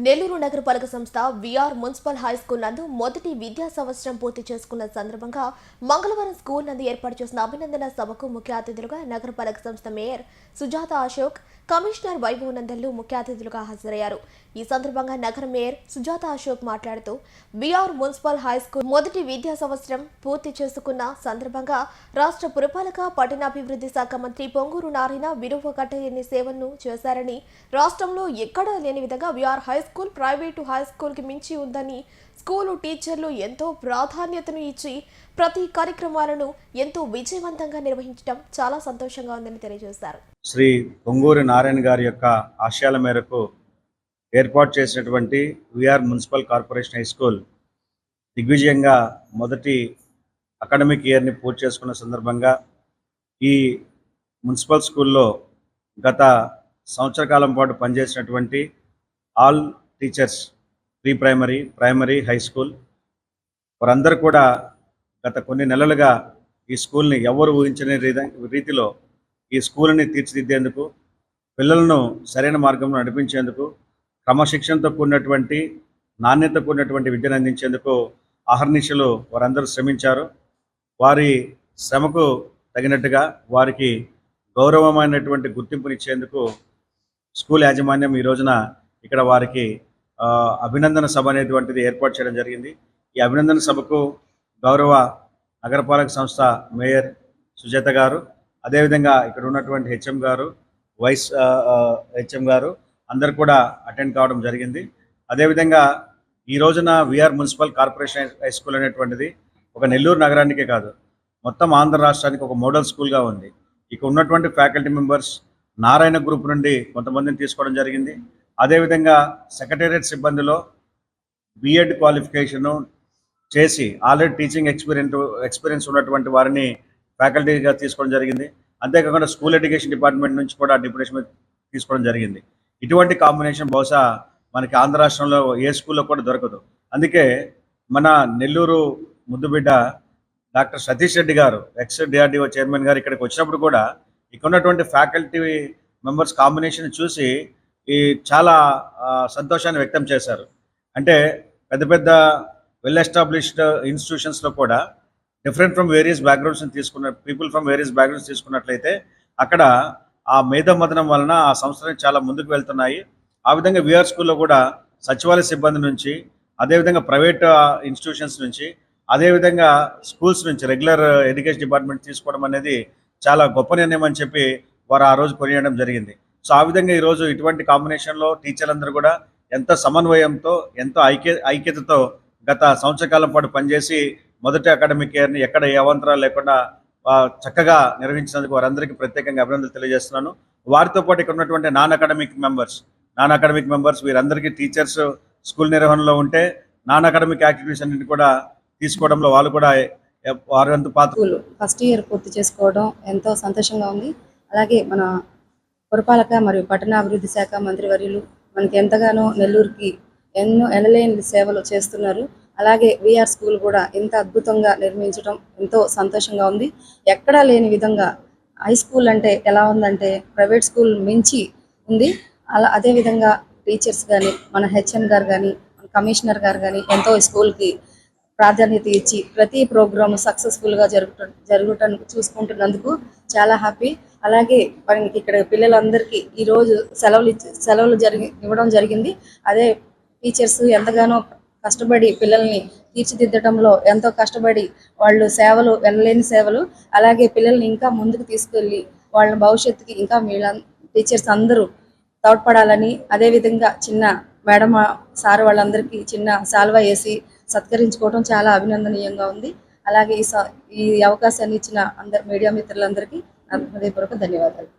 నెల్లూరు నగరపాలక సంస్థ VR municipal high school నందు మొదటి విద్యా సంవత్సరం పూర్తి చేసుకున్న సందర్భంగా మంగళవారం స్కూల్ నందు ఏర్పాటు చేసిన అభినందన సభకు ముఖ్య అతిథులుగా నగరపాలక సంస్థ మేయర్ సుజాత అశోక్, కమిషనర్ వైభవ్ నందన్లు ముఖ్య అతిథులుగా హాజరయ్యారు. ఈ సందర్భంగా నగర మేయర్ సుజాత అశోక్ మాట్లాడుతూ విఆర్ మున్సిపల్ హై స్కూల్ మొదటి విద్యా సంవత్సరం పూర్తి చేసుకున్న సందర్భంగా రాష్ట్ర పురపాలక పట్టణాభివృద్ధి శాఖ మంత్రి పొంగూరు నారాయణ విలువ కట్టలేని సేవలను చేశారని, రాష్ట్రంలో ఎక్కడా లేని విధంగా VR high school private high school కి మించి ఉందని, స్కూలు టీచర్లు ఎంతో ప్రాధాన్యతను ఇచ్చి ప్రతి కార్యక్రమాలను ఎంతో విజయవంతంగా నిర్వహించడం చాలా సంతోషంగా ఉందని తెలియజేశారు. శ్రీ పొంగూరు నారాయణ గారి యొక్క ఆశయాల మేరకు ఏర్పాటు చేసినటువంటి VR municipal corporation high school దిగ్విజయంగా మొదటి అకాడమిక్ ఇయర్ని పూర్తి చేసుకున్న సందర్భంగా ఈ మున్సిపల్ స్కూల్లో గత సంవత్సర కాలం పాటు పనిచేసినటువంటి all teachers, pre primary, primary, high school వారందరూ కూడా గత కొన్ని నెలలుగా ఈ స్కూల్ని ఎవరు ఊహించని రీతిలో ఈ స్కూల్ని తీర్చిదిద్దేందుకు, పిల్లలను సరైన మార్గంలో నడిపించేందుకు, క్రమశిక్షణతో కూడినటువంటి, నాణ్యత కూడినటువంటి విద్యను అందించేందుకు అహర్నిశలు వారందరూ శ్రమించారు. వారి శ్రమకు తగినట్టుగా వారికి గౌరవమైనటువంటి గుర్తింపునిచ్చేందుకు స్కూల్ యాజమాన్యం ఈ రోజున ఇక్కడ వారికి అభినందన సభ అనేటువంటిది ఏర్పాటు చేయడం జరిగింది. ఈ అభినందన సభకు గౌరవ నగరపాలక సంస్థ మేయర్ సుజాత గారు, అదేవిధంగా ఇక్కడ ఉన్నటువంటి హెచ్ఎం గారు, వైస్ హెచ్ఎం గారు అందరు కూడా అటెండ్ కావడం జరిగింది. అదేవిధంగా ఈ రోజున VR municipal corporation high school అనేటువంటిది ఒక నెల్లూరు నగరానికే కాదు, మొత్తం ఆంధ్ర రాష్ట్రానికి ఒక మోడల్ స్కూల్గా ఉంది. ఇక ఉన్నటువంటి ఫ్యాకల్టీ మెంబర్స్ నారాయణ గ్రూప్ నుండి కొంతమందిని తీసుకోవడం జరిగింది. అదేవిధంగా సెక్రటేరియట్ సిబ్బందిలో బిఎడ్ క్వాలిఫికేషను చేసి ఆల్రెడీ టీచింగ్ ఎక్స్పీరియన్స్ ఉన్నటువంటి వారిని ఫ్యాకల్టీగా తీసుకోవడం జరిగింది. అంతేకాకుండా స్కూల్ ఎడ్యుకేషన్ డిపార్ట్మెంట్ నుంచి కూడా డిప్యూటేషన్ తీసుకోవడం జరిగింది. ఇటువంటి కాంబినేషన్ బహుశా మనకి ఆంధ్ర రాష్ట్రంలో ఏ స్కూల్లో కూడా దొరకదు. అందుకే మన నెల్లూరు ముద్దుబిడ్డ డాక్టర్ సతీష్ రెడ్డి గారు, ఎక్స్ డిఆర్డిఓ చైర్మన్ గారు ఇక్కడికి వచ్చినప్పుడు కూడా ఇక్కడ ఉన్నటువంటి ఫ్యాకల్టీ మెంబర్స్ కాంబినేషన్ చూసి చాలా సంతోషాన్ని వ్యక్తం చేశారు. అంటే పెద్ద పెద్ద వెల్ ఎస్టాబ్లిష్డ్ ఇన్స్టిట్యూషన్స్లో కూడా different from various backgrounds people from various backgrounds తీసుకున్నట్లయితే అక్కడ ఆ మేధోమథనం వలన ఆ సంస్థలు చాలా ముందుకు వెళ్తున్నాయి. ఆ విధంగా విఆర్ స్కూల్లో కూడా సచివాలయ సిబ్బంది నుంచి, అదేవిధంగా ప్రైవేట్ ఇన్స్టిట్యూషన్స్ నుంచి, అదేవిధంగా స్కూల్స్ నుంచి రెగ్యులర్ ఎడ్యుకేషన్ డిపార్ట్మెంట్ తీసుకోవడం అనేది చాలా గొప్ప నిర్ణయం అని చెప్పి వారు ఆ రోజు కొనియడం జరిగింది. సో ఆ విధంగా ఈరోజు ఇటువంటి కాంబినేషన్లో టీచర్లందరూ కూడా ఎంతో సమన్వయంతో, ఎంతో ఐక్యతతో గత సంవత్సర కాలం పాటు పనిచేసి మొదటి అకాడమిక్ ఇయర్ని ఎక్కడ ఏ అవాంతరాలు లేకుండా చక్కగా నిర్వహించినందుకు వారందరికీ ప్రత్యేకంగా అభినందనలు తెలియజేస్తున్నాను. వారితో పాటు ఇక్కడ ఉన్నటువంటి నాన్ అకాడమిక్ మెంబర్స్ వీరందరికీ టీచర్స్ స్కూల్ నిర్వహణలో ఉంటే నాన్ అకాడమిక్ యాక్టివిటీస్ అన్నింటి కూడా తీసుకోవడంలో వాళ్ళు కూడా వారంత పాత్ర. ఫస్ట్ ఇయర్ పూర్తి చేసుకోవడం ఎంతో సంతోషంగా ఉంది. అలాగే మన పురపాలక మరియు పట్టణాభివృద్ధి శాఖ మంత్రివర్యులు మనకి ఎంతగానో నెల్లూరుకి ఎన్నో ఎనలేని సేవలు చేస్తున్నారు. అలాగే విఆర్ స్కూల్ కూడా ఇంత అద్భుతంగా నిర్మించడం ఎంతో సంతోషంగా ఉంది. ఎక్కడా లేని విధంగా హై స్కూల్ అంటే ఎలా ఉందంటే ప్రైవేట్ స్కూల్ మించి ఉంది. అదేవిధంగా టీచర్స్ కానీ, మన హెచ్ఎం గారు కానీ, మన కమిషనర్ గారు కానీ ఎంతో స్కూల్కి ప్రాధాన్యత ఇచ్చి ప్రతి ప్రోగ్రామ్ సక్సెస్ఫుల్గా జరుగుటం చూసుకుంటున్నందుకు చాలా హ్యాపీ. అలాగే మనకి ఇక్కడ పిల్లలందరికీ ఈరోజు సెలవులు ఇవ్వడం జరిగింది. అదే టీచర్స్ ఎంతగానో కష్టపడి పిల్లల్ని తీర్చిదిద్దడంలో ఎంతో కష్టపడి వాళ్ళు సేవలు, వెళ్ళలేని సేవలు, అలాగే పిల్లల్ని ఇంకా ముందుకు తీసుకెళ్ళి వాళ్ళ భవిష్యత్తుకి ఇంకా టీచర్స్ అందరూ తోడ్పడాలని, అదేవిధంగా చిన్న మేడం సార్ వాళ్ళందరికీ చిన్న సాల్వా వేసి సత్కరించుకోవడం చాలా అభినందనీయంగా ఉంది. అలాగే ఈ అవకాశాన్ని ఇచ్చిన అందరు మీడియా మిత్రులందరికీ నా హృదయపూర్వక ధన్యవాదాలు.